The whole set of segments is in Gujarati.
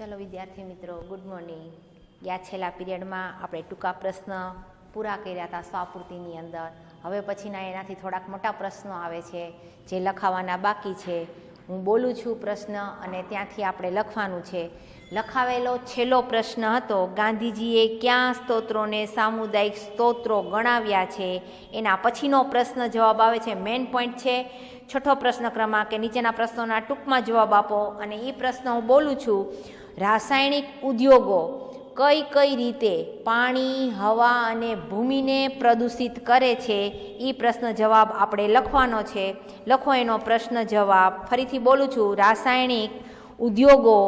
चलो विद्यार्थी मित्रों गुड मॉर्निंग। या छेल्ला पीरियडमां आपणे टूंका प्रश्न पूरा कर्या हता स्वापूर्तिनी अंदर। हवे पछीना एनाथी थोड़ाक मोटा प्रश्नो आवे छे जे लखावाना बाकी छे। हूँ बोलूँ छूं प्रश्न अने त्यांथी आपणे लखवानुं छे। लखावेलो छेल्लो प्रश्न हतो गांधीजीए क्या स्तोत्रोने सामुदायिक स्तोत्रो गणाव्या छे। एना पछीनो प्रश्न जवाब आवे छे। मेन पॉइंट छे छठो प्रश्न क्रमांक के नीचेना प्रश्नोना टूंकमां जवाब आपो। अने ई प्रश्न हूँ बोलूँ छूं रासायणिक उद्योगो कई कई रीते पाणी हवा अने भूमिने प्रदूषित करे छे। ई प्रश्न जवाब आपणे लखवानो छे। लखो एनो प्रश्न जवाब। फरीथी बोलूँ छूं रासायणिक उद्योगो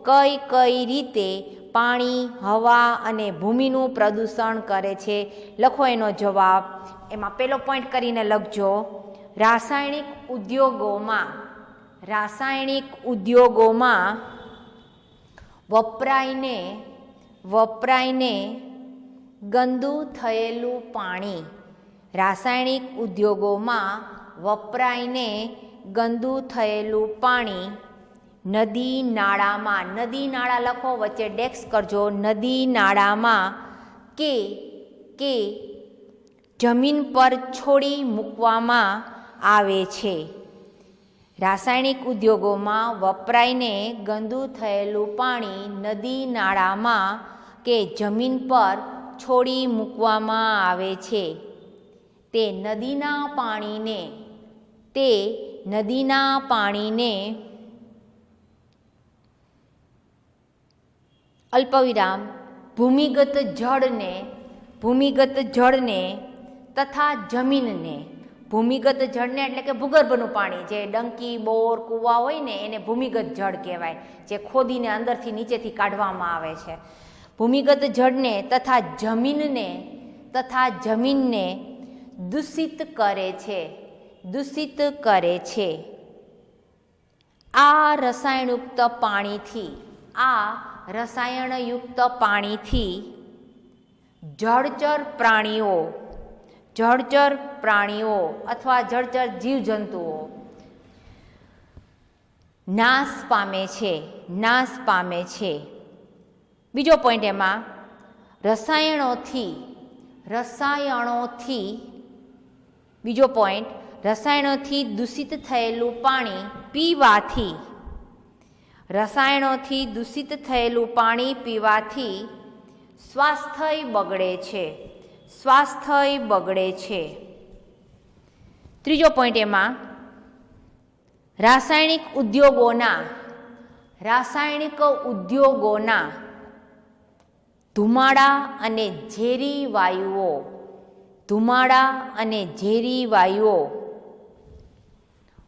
कई कई रीते पाणी हवा अने भूमिनुं प्रदूषण करे छे। लखो एनो जवाब। एमां पेलो पॉइंट करीने लखजो रासायणिक उद्योगोमां वपराईने गंदू थयेलुं पाणी। रासायणिक उद्योगोमां वपराईने गंदू थयेलुं पाणी नदी नाळामां, नदी नाळा लखो वच्चे डेक्स करजो, नदी नाळामां के जमीन पर छोड़ी मूकवामां आवे छे। रासायणिक उद्योगोमां वपराईने गंदू थयेलुं पाणी नदी नाळामां के जमीन पर छोड़ी मूकवामां आवे छे। ते नदीना पाणीने अल्पविराम भूमिगत जळने तथा जमीनने। भूमिगत जळने एटले के भूगर्भनुं पाणी जे डंकी बोर कूवा होय ने एने भूमिगत जळ कहेवाय, जे खोदीने अंदरथी नीचेथी काढवामां आवे छे। भूमिगत जळने तथा जमीनने दूषित करे छे। आ रसायणयुक्त पाणीथी जळचर प्राणीओ अथवा जळचर जीवजंतुओ नाश पामे छे। बीजो पॉइंट एमां बीजो पॉइंट रसायणोथी दूषित थयेलुं पाणी पीवाथी स्वास्थ्य बगड़े छे। त्रीजो पॉइंट एमां रासायणिक उद्योगोना धुमाड़ा अने झेरी वायुओ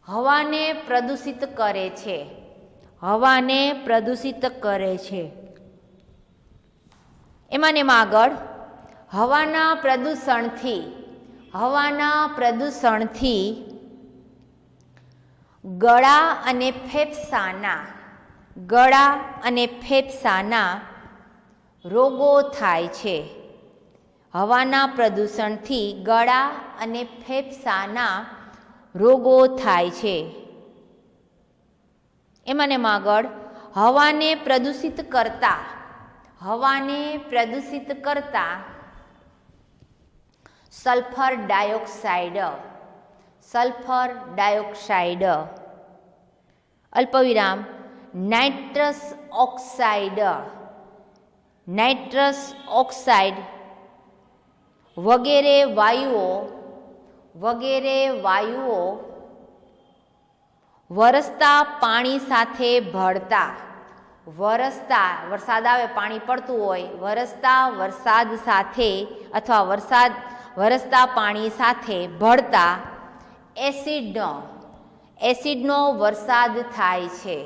हवाने प्रदूषित करे छे। एमां ने आगळ हवाना प्रदूषणथी गळा अने फेफसाना रोगो थाय छे। हवाना प्रदूषणथी गळा अने फेफसाना रोगो थाय छे। एमां ने आगळ हवाने प्रदूषित करता सल्फर डायोक्साइड अल्पविराम नाइट्रस ऑक्साइड वगैरे वायुओ वरसता पाणी साथे भळता। वरसाद आवे पाणी पड़तुं होय, वरसता वरसाद साथे अथवा वरसता पाणी साथे भळता एसिडनो वरसाद थाय छे।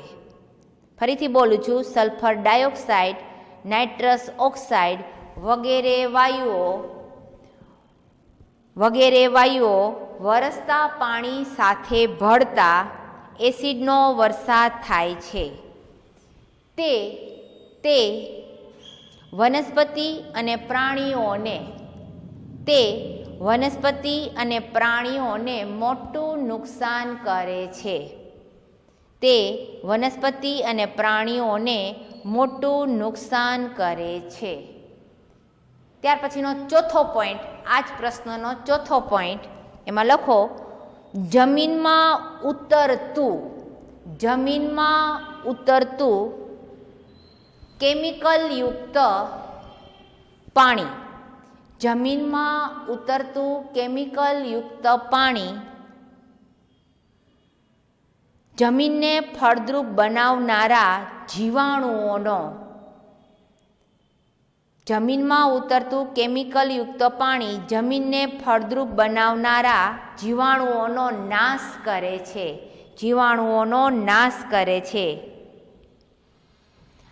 फरीथी बोलूं छूं सल्फर डायोक्साइड नाइट्रस ऑक्साइड वगैरे वायुओ वरसता पाणी साथे भळता एसिडनो वरसाद थाय छे। ते वनस्पति अने प्राणीओने मोटुं नुकसान करे छे। તે વનસ્પતિ અને પ્રાણીઓને મોટું નુકસાન કરે છે. ત્યાર પછીનો ચોથો પોઈન્ટ, આ જ પ્રશ્નનો ચોથો પોઈન્ટ, એમાં લખો જમીનમાં ઉતરતું કેમિકલયુક્ત પાણી. જમીનમાં ઉતરતું કેમિકલયુક્ત પાણી જમીનને ફળદ્રુપ બનાવનારા જીવાણુઓનો જમીનમાં ઉતરતું કેમિકલયુક્ત પાણી જમીનને ફળદ્રુપ બનાવનારા જીવાણુઓનો નાશ કરે છે. જીવાણુઓનો નાશ કરે છે.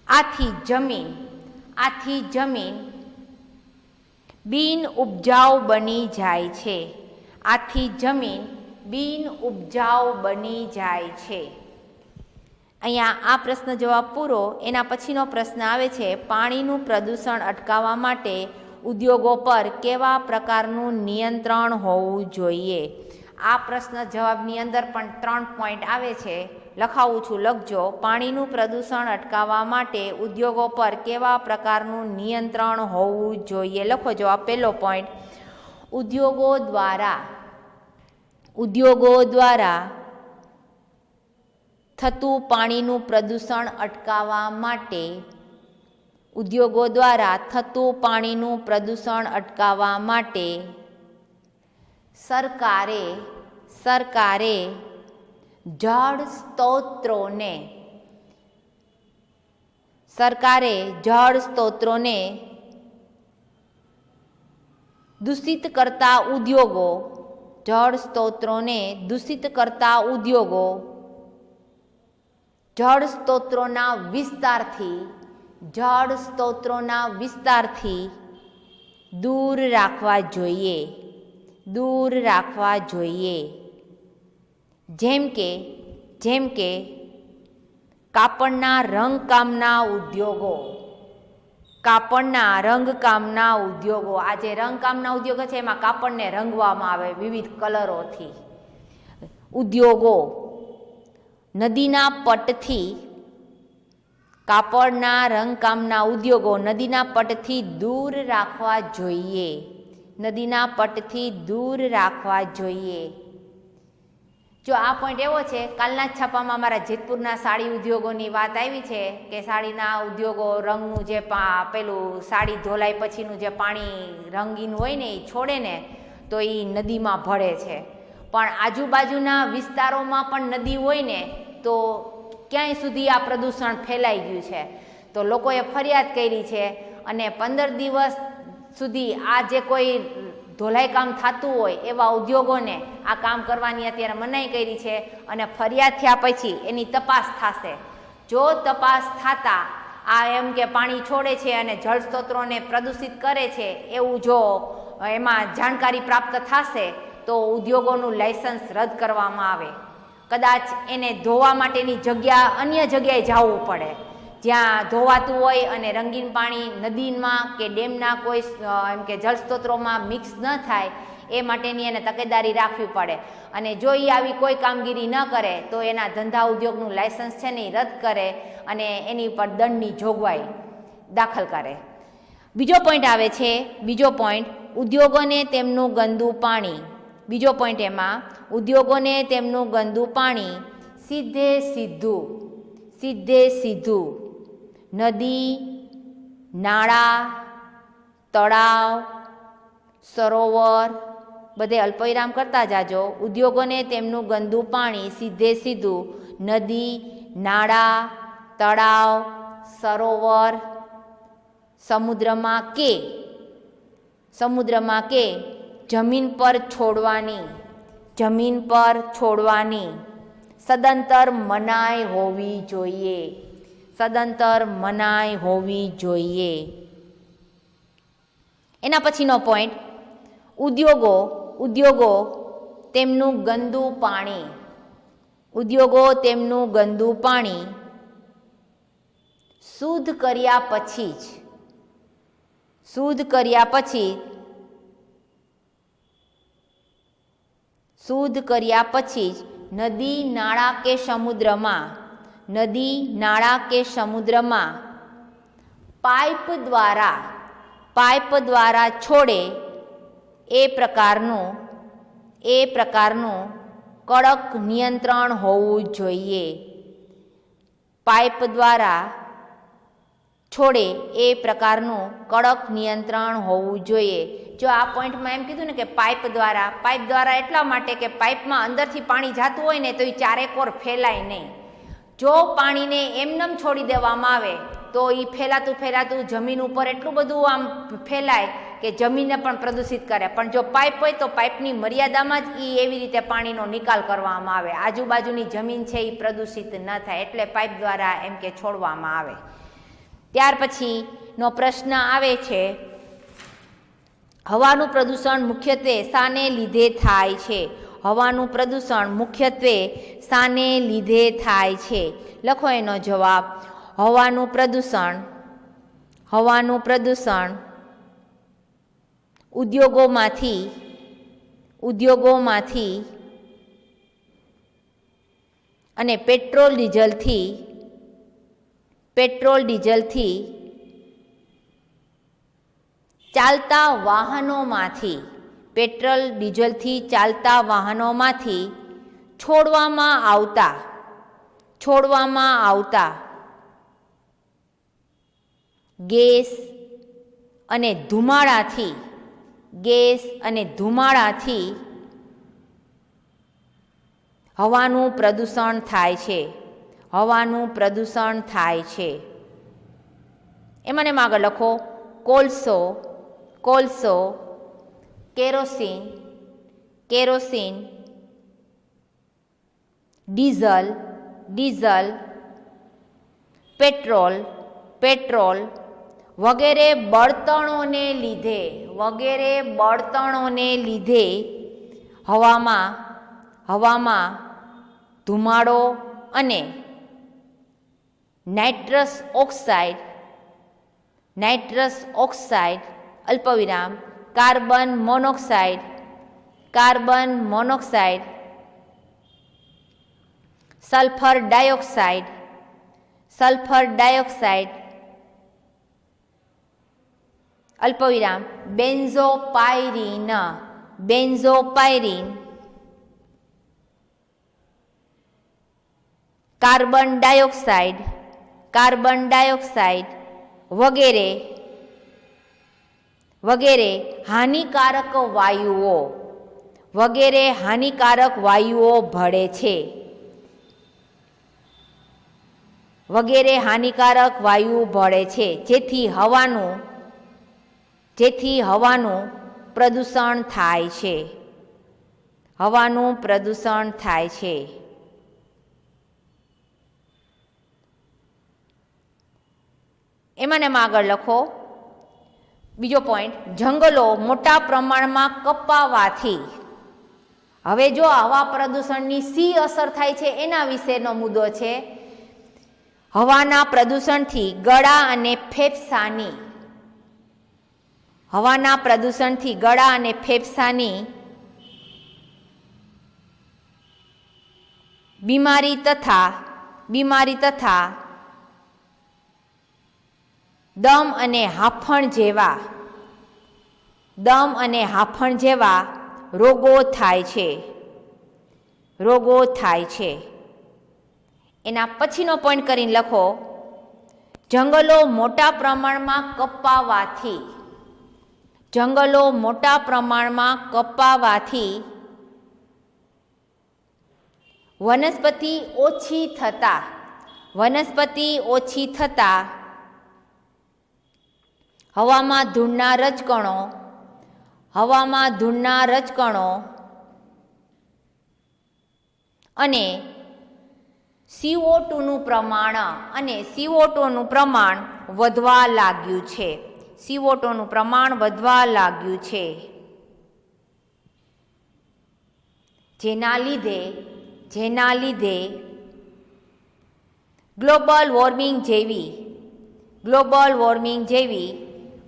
આથી જમીન બિન ઉપજાઉ બની જાય છે. આથી જમીન બિન ઉપજાઉ બની જાય છે. અહીંયા આ પ્રશ્ન જવાબ પૂરો. એના પછીનો પ્રશ્ન આવે છે, પાણીનું પ્રદૂષણ અટકાવવા માટે ઉદ્યોગો પર કેવા પ્રકારનું નિયંત્રણ હોવું જોઈએ? આ પ્રશ્ન જવાબની અંદર પણ 3 પોઈન્ટ આવે છે, લખાવું છું, લખજો. પાણીનું પ્રદૂષણ અટકાવવા માટે ઉદ્યોગો પર કેવા પ્રકારનું નિયંત્રણ હોવું જોઈએ? લખો જવાબ. પહેલો પોઈન્ટ, ઉદ્યોગો દ્વારા થતું પાણીનું પ્રદૂષણ અટકાવવા માટે સરકારે જળ સ્ત્રોતોને દૂષિત કરતા ઉદ્યોગો જળ સ્ત્રોતોના વિસ્તારથી દૂર રાખવા જોઈએ. જેમ કે કાપડના રંગકામના ઉદ્યોગો. આ જે રંગકામના ઉદ્યોગો છે એમાં કાપડને રંગવામાં આવે વિવિધ કલરોથી. ઉદ્યોગો નદીના પટથી દૂર રાખવા જોઈએ. જો આ પોઈન્ટ એવો છે, કાલના જ છાપામાં અમારા જેતપુરના સાડી ઉદ્યોગોની વાત આવી છે કે સાડીના ઉદ્યોગો રંગનું જે પેલું સાડી ધોલાઈ પછીનું જે પાણી રંગીન હોય ને એ છોડે ને તો એ નદીમાં ભળે છે. પણ આજુબાજુના વિસ્તારોમાં પણ નદી હોય ને તો ક્યાંય સુધી આ પ્રદૂષણ ફેલાઈ ગયું છે. તો લોકોએ ફરિયાદ કરી છે અને 15 દિવસ સુધી આ જે કોઈ ધોલાઈ કામ થતું હોય એવા ઉદ્યોગોને આ કામ કરવાની અત્યારે મનાઈ કરી છે અને ફરિયાદ થયા પછી એની તપાસ થશે. જો તપાસ થતા આ એમ કે પાણી છોડે છે અને જળ સ્ત્રોતોને પ્રદૂષિત કરે છે એવું જો એમાં જાણકારી પ્રાપ્ત થશે તો ઉદ્યોગોનું લાયસન્સ રદ કરવામાં આવે. કદાચ એને ધોવા માટેની જગ્યા અન્ય જગ્યાએ જવું પડે, જ્યાં ધોવાતું હોય અને રંગીન પાણી નદીમાં કે ડેમના કોઈ એમ કે જળ સ્ત્રોતોમાં મિક્સ ન થાય એ માટેની એને તકેદારી રાખવી પડે. અને જો એ આવી કોઈ કામગીરી ન કરે તો એના ધંધા ઉદ્યોગનું લાયસન્સ છે ને એ રદ કરે અને એની પર દંડની જોગવાઈ દાખલ કરે. બીજો પોઈન્ટ આવે છે, ઉદ્યોગોને તેમનું ગંદુ પાણી. બીજો પોઈન્ટ એમાં ઉદ્યોગોને તેમનું ગંદુ પાણી સીધે સીધું નદી, નાળા, તળાવ, સરોવર, બધે અલ્પવિરામ કરતા જાજો. ઉદ્યોગોને તેમનું ગંદુ પાણી સીધું નદી, નાળા, તળાવ, સરોવર, સમુદ્રમાં કે જમીન પર છોડવાની સદંતર મનાઈ હોવી જોઈએ. એના પછીનો પોઈન્ટ, ઉદ્યોગો તેમનું ગંદુ પાણી શુદ્ધ કર્યા પછી જ નદી, નાળા કે સમુદ્રમાં નદી, નાળા કે સમુદ્રમાં પાઇપ દ્વારા છોડે એ પ્રકારનું કડક નિયંત્રણ હોવું જોઈએ. પાઇપ દ્વારા છોડે એ પ્રકારનું કડક નિયંત્રણ હોવું જોઈએ. જો આ પોઈન્ટમાં એમ કીધું ને કે પાઇપ દ્વારા એટલા માટે કે પાઇપમાં અંદરથી પાણી જતું હોય ને તો એ ચારેકોર ફેલાય નહીં. જો પાણીને એમનેમ છોડી દેવામાં આવે તો એ ફેલાતું જમીન ઉપર એટલું બધું આમ ફેલાય કે જમીનને પણ પ્રદૂષિત કરે. પણ જો પાઇપ હોય તો પાઇપની મર્યાદામાં જ એવી રીતે પાણીનો નિકાલ કરવામાં આવે, આજુબાજુની જમીન છે એ પ્રદૂષિત ન થાય, એટલે પાઇપ દ્વારા એમ કે છોડવામાં આવે. ત્યાર પછીનો પ્રશ્ન આવે છે, હવાનું પ્રદૂષણ મુખ્યત્વે શાને લીધે થાય છે? હવાનું પ્રદૂષણ મુખ્યત્વે શાને લીધે થાય છે? લખો એનો જવાબ. હવાનું પ્રદૂષણ ઉદ્યોગોમાંથી અને પેટ્રોલ ડીઝલથી ચાલતા વાહનોમાંથી છોડવામાં આવતા ગેસ અને ધુમાડાથી હવાનું પ્રદૂષણ થાય છે. એમાં ને આગળ લખો, કોલસો, કેરોસીન, ડીઝલ, પેટ્રોલ વગેરે બળતણોને લીધે હવામાં ધુમાડો અને નાઇટ્રસ ઓક્સાઇડ અલ્પવિરામ કાર્બન મોનોક્સાઇડ સલ્ફર ડાયોક્સાઇડ અલ્પવિરામ બેન્ઝોપાયરીન કાર્બન ડાયોક્સાઇડ વગેરે હાનિકારક વાયુઓ ભળે છે. જેથી હવાનું પ્રદૂષણ થાય છે. એમાં આગળ લખો બીજો પોઈન્ટ, જંગલો મોટા પ્રમાણમાં કપાવાથી. હવે જો હવા પ્રદૂષણની શી અસર થાય છે એના વિશેનો મુદ્દો છે. હવાના પ્રદૂષણથી ગળા અને ફેફસાની બીમારી તથા દમ અને હાંફણ જેવા રોગો થાય છે. એના પછીનો પોઈન્ટ કરીને લખો, જંગલો મોટા પ્રમાણમાં કપાવાથી વનસ્પતિ ઓછી થતા હવામાં ધૂળના રજકણો અને CO2 નું પ્રમાણ વધવા લાગ્યું છે. જેના લીધે ગ્લોબલ વોર્મિંગ જેવી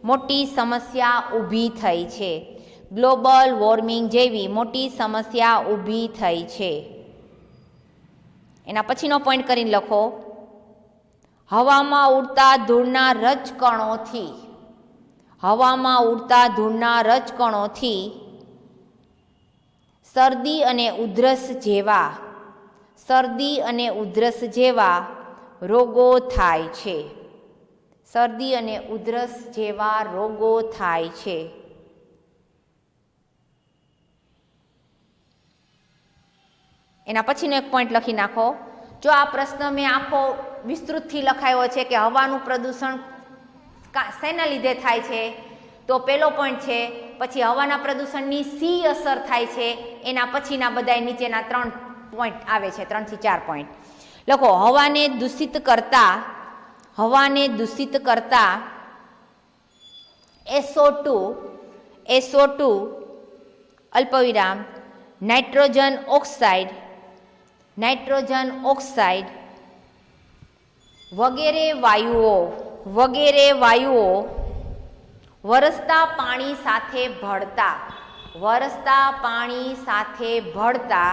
મોટી સમસ્યા ઊભી થઈ છે. એના પછીનો પોઈન્ટ કરીને લખો, હવામાં ઉડતા ધૂળના રજકણોથી, હવામાં ઉડતા ધૂળના રજકણોથી શરદી અને ઉધરસ જેવા, શરદી અને ઉધરસ જેવા રોગો થાય છે. શરદી અને ઉધરસ જેવા રોગો થાય છે. એના પછીનો એક પોઈન્ટ લખી નાખો. જો આ પ્રશ્ન મેં આખો વિસ્તૃતથી લખાયો છે કે હવાનું પ્રદૂષણ શેના લીધે થાય છે, તો પહેલો પોઈન્ટ છે. પછી હવાના પ્રદૂષણની શી અસર થાય છે, એના પછીના બધા નીચેના 3 પોઈન્ટ આવે છે, 3 થી 4 પોઈન્ટ લખો. હવાને દૂષિત કરતા, હવાને દૂષિત કરતા SO2 અલ્પવિરામ નાઇટ્રોજન ઓક્સાઇડ, નાઇટ્રોજન ઓક્સાઇડ વગેરે વાયુઓ વરસતા પાણી સાથે ભળતા, વરસતા પાણી સાથે ભળતા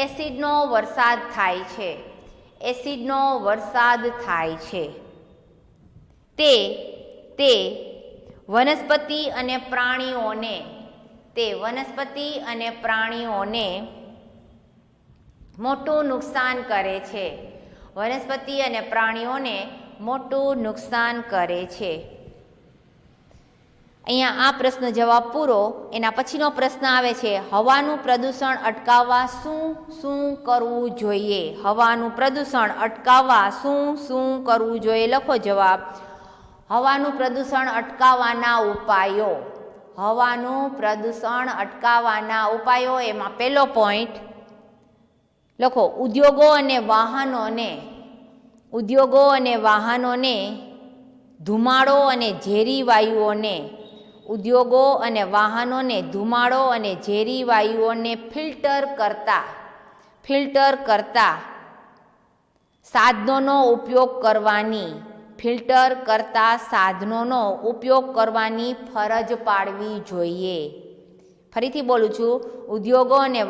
એસિડનો વરસાદ થાય છે, એસિડનો વરસાદ થાય છે. તે વનસ્પતિ અને પ્રાણીઓને, તે વનસ્પતિ અને પ્રાણીઓને મોટું નુકસાન કરે છે, વનસ્પતિ અને પ્રાણીઓને મોટું નુકસાન કરે છે. અહીંયા આ પ્રશ્ન જવાબ પૂરો. એના પછીનો પ્રશ્ન આવે છે, હવાનું પ્રદૂષણ અટકાવવા શું કરવું જોઈએ? હવાનું પ્રદૂષણ અટકાવવા શું કરવું જોઈએ? લખો જવાબ. હવાનું પ્રદૂષણ અટકાવવાના ઉપાયો, હવાનું પ્રદૂષણ અટકાવવાના ઉપાયો. એમાં પહેલો પોઈન્ટ લખો, ઉદ્યોગો અને વાહનોને ધુમાડો અને ઝેરી વાયુઓને, ઉદ્યોગો અને વાહનોને ધુમાડો અને ઝેરી વાયુઓને ફિલ્ટર કરતા સાધનોનો ઉપયોગ કરવાની, ફિલ્ટર કરતા સાધનોનો ઉપયોગ કરવાની ફરજ પાડવી જોઈએ. ફરીથી બોલું છું, ઉદ્યોગો અને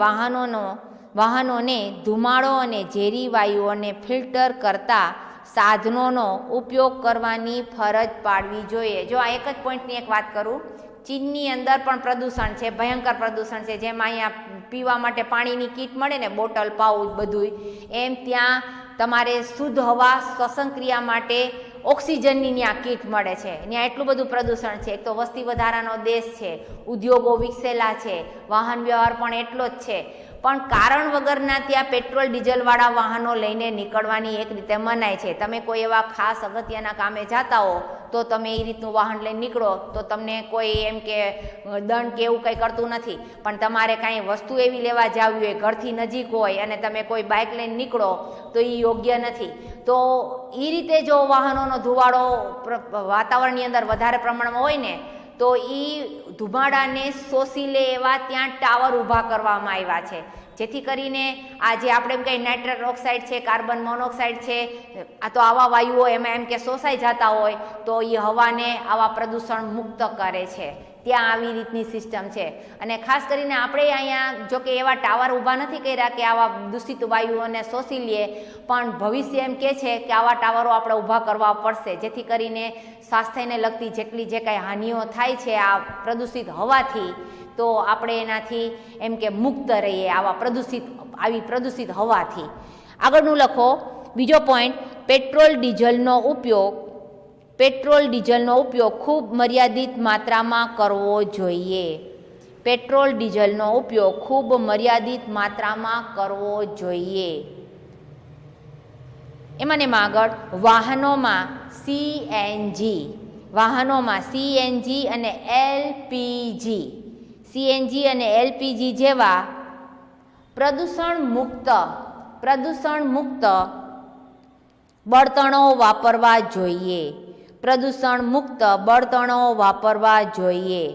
વાહનોને ધુમાડો અને ઝેરી વાયુઓને ફિલ્ટર કરતા સાધનોનો ઉપયોગ કરવાની ફરજ પાડવી જોઈએ. જો આ એક જ પોઈન્ટની એક વાત કરું, ચીનની અંદર પણ પ્રદૂષણ છે, ભયંકર પ્રદૂષણ છે. જેમાં અહીંયા પીવા માટે પાણીની કીટ મળે ને, બોટલ, પાઉચ બધુંય, એમ ત્યાં તમારે શુદ્ધ હવા શ્વસન ક્રિયા માટે ઓક્સિજનની ત્યાં કીટ મળે છે. ત્યાં એટલું બધું પ્રદૂષણ છે. એક તો વસ્તી વધારાનો દેશ છે, ઉદ્યોગો વિકસેલા છે, વાહન વ્યવહાર પણ એટલો જ છે. પણ કારણ વગરના ત્યાં પેટ્રોલ ડીઝલવાળા વાહનો લઈને નીકળવાની એક રીતે મનાય છે. તમે કોઈ એવા ખાસ અગત્યના કામે જતા હો તો તમે એ રીતનું વાહન લઈને નીકળો તો તમને કોઈ એમ કે દંડ કે એવું કંઈ કરતું નથી. પણ તમારે કાંઈ વસ્તુ એવી લેવા જાવી હોય, ઘરથી નજીક હોય અને તમે કોઈ બાઇક લઈને નીકળો તો એ યોગ્ય નથી. તો એ રીતે જો વાહનોનો ધુવાડો વાતાવરણની અંદર વધારે પ્રમાણમાં હોય ને, તો એ ધુમાડાને શોષી લે એવા ત્યાં ટાવર ઊભા કરવામાં આવ્યા છે, જેથી કરીને આ જે આપણે એમ કહીએ નાઇટ્રસ ઓક્સાઇડ છે, કાર્બન મોનોક્સાઇડ છે, આ તો આવા વાયુઓ એમાં એમ કે શોષાઈ જતા હોય તો એ હવાને આવા પ્રદૂષણ મુક્ત કરે છે. ત્યાં આવી રીતની સિસ્ટમ છે. અને ખાસ કરીને આપણે અહીંયા જો કે એવા ટાવર ઊભા નથી કર્યા કે આવા દૂષિત વાયુઓને શોષી લે, પણ ભવિષ્ય એમ કે છે કે આવા ટાવરો આપણે ઊભા કરવા પડશે, જેથી કરીને સ્વાસ્થ્યને લગતી જેટલી જે કાંઈ હાનિઓ થાય છે આ પ્રદૂષિત હવાથી, તો આપણે એનાથી એમ કે મુક્ત રહીએ આવી પ્રદૂષિત હવાથી. આગળનું લખો, બીજો પોઈન્ટ, પેટ્રોલ ડીઝલનો ઉપયોગ ખૂબ મર્યાદિત માત્રામાં કરવો જોઈએ. પેટ્રોલ ડીઝલનો ઉપયોગ ખૂબ મર્યાદિત માત્રામાં કરવો જોઈએ. એમાં આગળ વાહનોમાં સીએનજી અને એલપીજી જેવા પ્રદૂષણ મુક્ત બળતણો વાપરવા જોઈએ. પ્રદૂષણ મુક્ત બળતણો વાપરવા જોઈએ.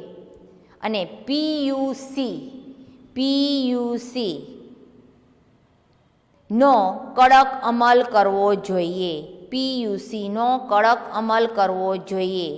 અને પીયુસી નો કડક અમલ કરવો જોઈએ. પીયુસીનો કડક અમલ કરવો જોઈએ.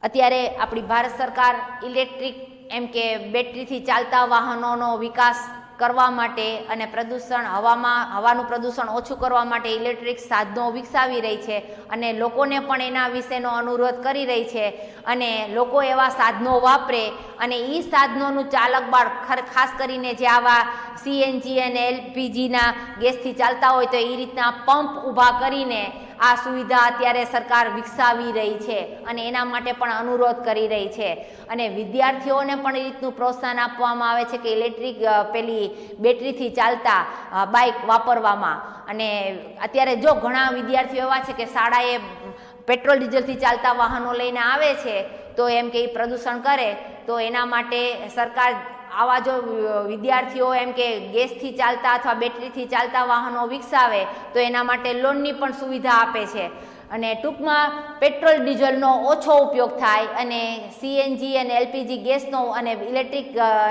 અત્યારે આપણી ભારત સરકાર ઇલેક્ટ્રિક એમ કે બેટરીથી ચાલતા વાહનોનો વિકાસ કરવા માટે અને હવાનું પ્રદૂષણ ઓછું કરવા માટે ઇલેક્ટ્રિક સાધનો વિકસાવી રહી છે અને લોકોને પણ એના વિશેનો અનુરોધ કરી રહી છે અને લોકો એવા સાધનો વાપરે અને એ સાધનોનું ચાલક બળ ખાસ કરીને જે આવા CNG અને LPGના ગેસથી ચાલતા હોય તો એ રીતના પંપ ઊભા કરીને આ સુવિધા અત્યારે સરકાર વિકસાવી રહી છે અને એના માટે પણ અનુરોધ કરી રહી છે અને વિદ્યાર્થીઓને પણ એ રીતનું પ્રોત્સાહન આપવામાં આવે છે કે ઇલેક્ટ્રિક પેલી બેટરીથી ચાલતા બાઇક વાપરવામાં. અને અત્યારે જો ઘણા વિદ્યાર્થીઓ એવા છે કે શાળાએ પેટ્રોલ ડીઝલથી ચાલતા વાહનો લઈને આવે છે તો એમ કે પ્રદૂષણ કરે, તો એના માટે સરકાર આવા જો વિદ્યાર્થીઓ એમ કે ગેસથી ચાલતા અથવા બેટરીથી ચાલતા વાહનો વિકસાવે તો એના માટે લોનની પણ સુવિધા આપે છે અને ટૂંકમાં પેટ્રોલ ડીઝલનો ઓછો ઉપયોગ થાય અને CNG અને LPG ગેસનો અને ઇલેક્ટ્રિક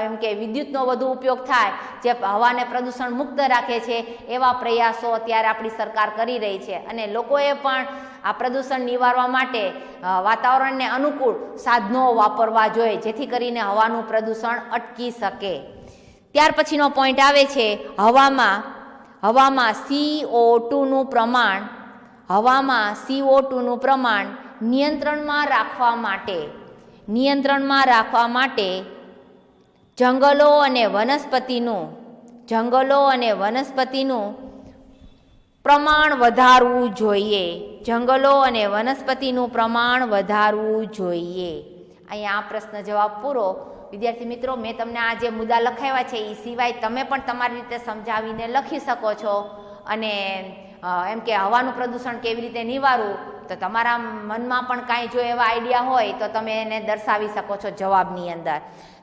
એમ કે વિદ્યુતનો વધુ ઉપયોગ થાય જે હવાને પ્રદૂષણ મુક્ત રાખે છે. એવા પ્રયાસો અત્યારે આપણી સરકાર કરી રહી છે અને લોકોએ પણ આ પ્રદૂષણ નિવારવા માટે વાતાવરણને અનુકૂળ સાધનો વાપરવા જોઈએ જેથી કરીને હવાનું પ્રદૂષણ અટકી શકે. ત્યાર પછીનો પોઈન્ટ આવે છે હવામાં CO2નું પ્રમાણ. હવામાં CO2નું પ્રમાણ નિયંત્રણમાં રાખવા માટે જંગલો અને વનસ્પતિનું પ્રમાણ વધારવું જોઈએ. અહીંયા આ પ્રશ્ન જવાબ પૂરો. વિદ્યાર્થી મિત્રો, મેં તમને આ જે મુદ્દા લખાવ્યા છે એ સિવાય તમે પણ તમારી રીતે સમજાવીને લખી શકો છો અને એમ કે હવાનું પ્રદૂષણ કેવી રીતે નિવારવું તો તમારા મનમાં પણ કાંઈ જો એવા આઈડિયા હોય તો તમે એને દર્શાવી શકો છો જવાબની અંદર.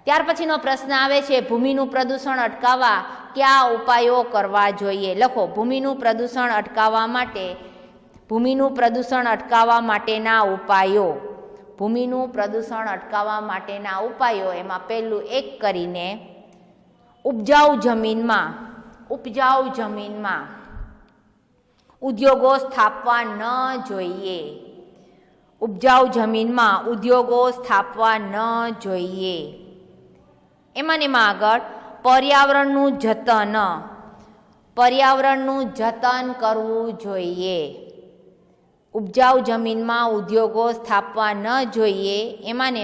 ત્યાર પછીનો પ્રશ્ન આવે છે ભૂમિનું પ્રદૂષણ અટકાવવા કયા ઉપાયો કરવા જોઈએ. લખો ભૂમિનું પ્રદૂષણ અટકાવવા માટેના ઉપાયો. એમાં પહેલું એક કરીને ઉપજાઉ જમીનમાં ઉદ્યોગો સ્થાપવા ન જોઈએ. એમાં આગળ પર્યાવરણનું જતન કરવું જોઈએ. ઉપજાઉ જમીનમાં ઉદ્યોગો સ્થાપવા ન જોઈએ. એમાં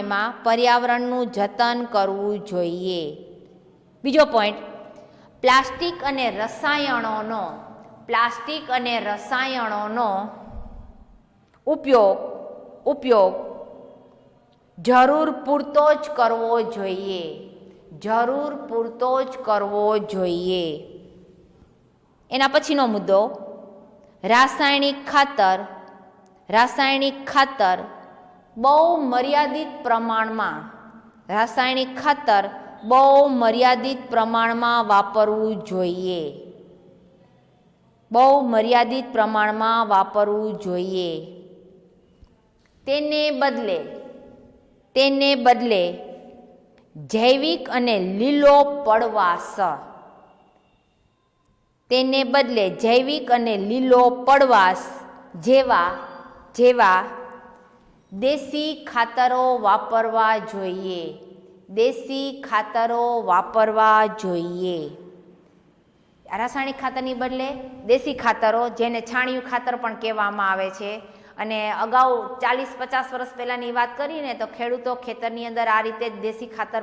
પર્યાવરણનું જતન કરવું જોઈએ. બીજો પોઈન્ટ, પ્લાસ્ટિક અને રસાયણોનો ઉપયોગ જરૂર પૂરતો જ કરવો જોઈએ. એના પછીનો મુદ્દો, રાસાયણિક ખાતર બહુ મર્યાદિત પ્રમાણમાં વાપરવું જોઈએ. તેને બદલે જૈવિક અને લીલો પડવાશ જેવા દેશી ખાતરો વાપરવા જોઈએ. રાસાયણિક ખાતરની બદલે દેશી ખાતરો, જેને છાણિયું ખાતર પણ કહેવામાં આવે છે. અને અગાઉ 40-50 વર્ષ પહેલાંની વાત કરીને તો ખેડૂતો ખેતરની અંદર આ રીતે જ દેશી ખાતર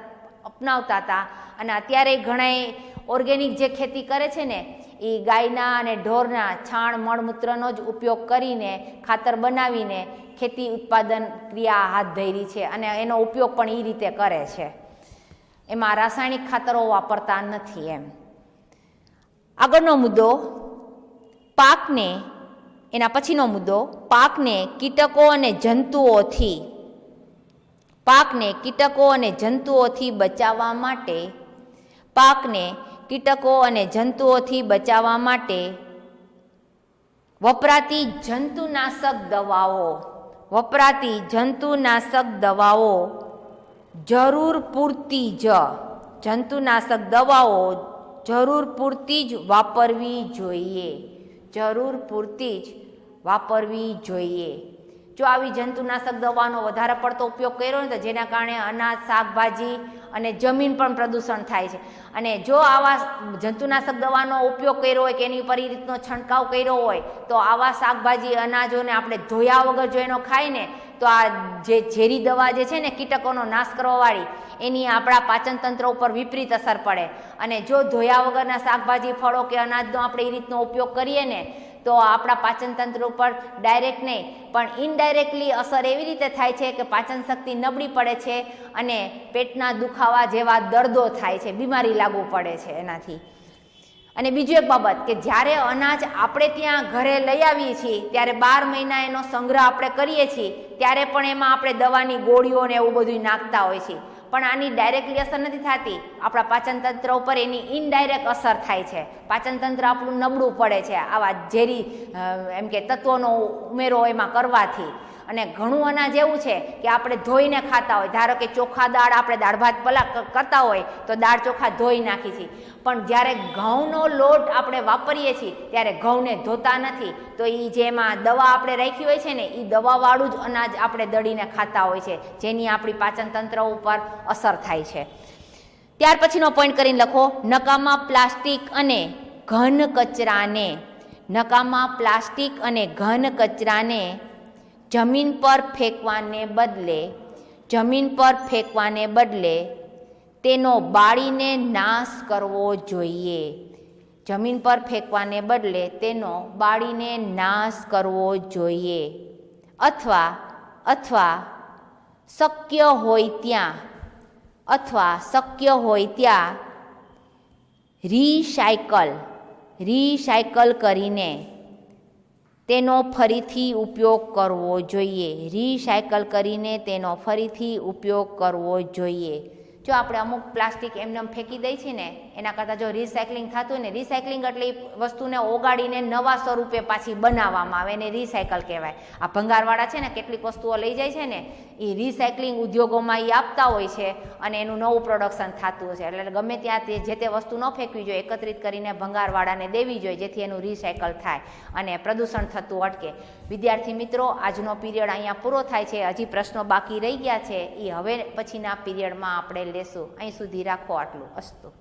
અપનાવતા હતા અને અત્યારે ઘણાય ઓર્ગેનિક જે ખેતી કરે છે ને એ ગાયના અને ઢોરના છાણ મળમૂત્રનો જ ઉપયોગ કરીને ખાતર બનાવીને ખેતી ઉત્પાદન ક્રિયા હાથ ધરી છે અને એનો ઉપયોગ પણ એ રીતે કરે છે. એમાં રાસાયણિક ખાતરો વાપરતા નથી. એમ આગળનો મુદ્દો, પાકને કીટકો અને જંતુઓથી બચાવવા માટે વપરાતી જંતુનાશક દવાઓ જરૂર પૂરતી જ વાપરવી જોઈએ. જો આવી જંતુનાશક દવાનો વધારે પડતો ઉપયોગ કર્યો ને તો જેના કારણે અનાજ, શાકભાજી અને જમીન પણ પ્રદૂષણ થાય છે. અને જો આવા જંતુનાશક દવાનો ઉપયોગ કર્યો હોય કે એની ઉપર એ રીતનો છંટકાવ કર્યો હોય તો આવા શાકભાજી અનાજોને આપણે ધોયા વગર જો એનો ખાય ને તો આ જે ઝેરી દવા જે છે ને કીટકોનો નાશ કરવાવાળી એની આપણા પાચન તંત્ર ઉપર વિપરીત અસર પડે. અને જો ધોયા વગરના શાકભાજી ફળો કે અનાજનો આપણે એ રીતનો ઉપયોગ કરીએ ને તો આપણા પાચન તંત્ર ઉપર ડાયરેક્ટ નહીં પણ ઇનડાયરેક્ટલી અસર એવી રીતે થાય છે કે પાચન શક્તિ નબળી પડે છે અને પેટના દુખાવા જેવા દર્દો થાય છે, બીમારી લાગુ પડે છે એનાથી. અને બીજું એક બાબત કે જ્યારે અનાજ આપણે ત્યાં ઘરે લઈ આવીએ છીએ ત્યારે 12 મહિના એનો સંગ્રહ આપણે કરીએ છીએ ત્યારે પણ એમાં આપણે દવાની ગોળીઓ ને એવું બધું નાખતા હોય છે. પણ આની ડાયરેક્ટલી અસર નથી થતી, આપણા પાચન તંત્ર ઉપર એની ઇનડાયરેક્ટ અસર થાય છે. પાચન તંત્ર આપણું નબળું પડે છે આવા ઝેરી એમ કે તત્વોનો ઉમેરો એમાં કરવાથી. અને ઘણું અનાજ એવું છે કે આપણે ધોઈને ખાતા હોય, ધારો કે ચોખા દાળ આપણે દાળ ભાત કરતા હોય તો દાળ ચોખા ધોઈ નાખી છીએ, પણ જ્યારે ઘઉંનો લોટ આપણે વાપરીએ છીએ ત્યારે ઘઉંને ધોતા નથી તો એ જેમાં દવા આપણે રાખી હોય છે ને એ દવાવાળું જ અનાજ આપણે દળીને ખાતા હોય છે, જેની આપણી પાચન તંત્ર ઉપર અસર થાય છે. ત્યાર પછીનો પોઈન્ટ કરીને લખો, નકામા પ્લાસ્ટિક અને ઘન કચરાને, નકામા પ્લાસ્ટિક અને ઘન કચરાને જમીન પર ફેંકવાને બદલે તેનો બાળીને નાશ કરવો જોઈએ. જમીન પર ફેંકવાને બદલે તેનો બાળીને નાશ કરવો જોઈએ. અથવા શક્ય હોય ત્યાં રિસાયકલ કરીને તેનો ફરીથી ઉપયોગ કરવો જોઈએ. રિસાયકલ કરીને તેનો ફરીથી ઉપયોગ કરવો જોઈએ. જો આપણે અમુક પ્લાસ્ટિક એમને ફેંકી દઈએ છીએ ને એના કરતાં જો રિસાયકલિંગ થતું હોય ને, રિસાયકલિંગ એટલે એ વસ્તુને ઓગાળીને નવા સ્વરૂપે પાછી બનાવવામાં આવે એને રિસાયકલ કહેવાય. આ ભંગારવાળા છે ને કેટલીક વસ્તુઓ લઈ જાય છે ને એ રિસાયકલિંગ ઉદ્યોગોમાં એ આપતા હોય છે અને એનું નવું પ્રોડક્શન થતું હોય છે. એટલે ગમે ત્યાં જે તે વસ્તુ ન ફેંકવી જોઈએ, એકત્રિત કરીને ભંગારવાળાને દેવી જોઈએ જેથી એનું રિસાયકલ થાય અને પ્રદૂષણ થતું અટકે. વિદ્યાર્થી મિત્રો, આજનો પીરિયડ અહીંયા પૂરો થાય છે. હજી પ્રશ્નો બાકી રહી ગયા છે એ હવે પછીના પીરિયડમાં આપણે લેશું. અહીં સુધી રાખો. આટલું. અસ્તુ.